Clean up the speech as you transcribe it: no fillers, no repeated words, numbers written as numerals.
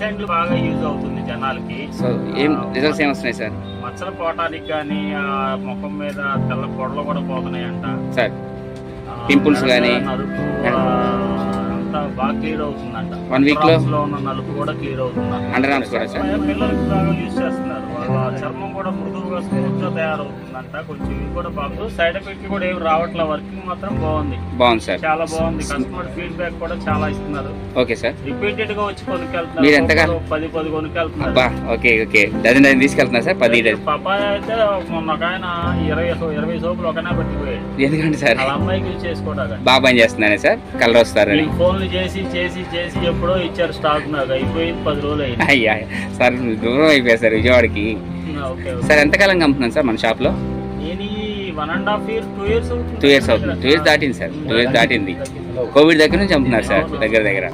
Island బాగా use అవుతుంది జనాలకి. సో ఏం రిజల్ట్స్ ఏం వస్తున్నాయి సార్? మచ్చలు పోవటానికి కానీ ముఖం మీద తెల్ల పొడలు కూడా పోతున్నాయంట సార్. పింపుల్స్ కానీ నలుపు అంతా బాగా క్లియర్ అవుతుందంట. 1 week లో ఉన్న నలుపు కూడా క్లియర్ అవుతుందంట. అండర్ ఆర్మ్స్ కూడా సార్ పిల్లలకి బాగా యూజ్ చేస్తున్నారు. వాళ్ళ చర్మం కూడా మృదువుగా స్మూత్ గా తయారవుతుందంట. కొంచెం ఇవి కూడా బాగుంది. సైడ్ ఎఫెక్ట్ కూడా ఏమి రావట్లే. వర్కింగ్ మాత్రం బాగుంది సార్, చాలా బాగుంది. కస్టమర్ ఫీడ్బ్యాక్ కూడా చాలా ఇస్తున్నారు. Okay sir. రిపీటెడ్ గా వచ్చి కొనుక్కెళ్తున్నారు. మీరు ఎంతగా 10 కొనుక్కెళ్తున్నారు. ఓకే ఓకే, డజన్ తీసుకెళ్తున్నారు సార్? 10 డజన్. పపాయ అయితే మొన్న ఒక ఆయన 20 సోపులు ఒకనే పెట్టిపోయాడు. ఎందుకంటే సార్ వాళ్ళ అమ్మాయికి యూజ్ చేసుకోవడానికి బాగా పని చేస్తున్నానే సార్, కలర్ వస్తారని. ఫోన్లు చేసి చేసి చేసి ఎప్పుడో ఇచ్చారు స్టాక్. నాకు అయిపోయింది 10 రోజులు అయింది. అయ్యా సార్, దూరం అయిపోయారు సార్ విజయవాడకి. ఓకే సార్ ఎంతకాలంగా అమ్ముతున్నాను సార్ మన షాప్లో? నేను 1.5 years 2 years అవుతుంది. 2 years అవుతుంది. 2 years దాటింది సార్, 2 years దాటింది. కోవిడ్ దగ్గర నుంచి అమ్ముతున్నారు సార్ దగ్గర దగ్గర.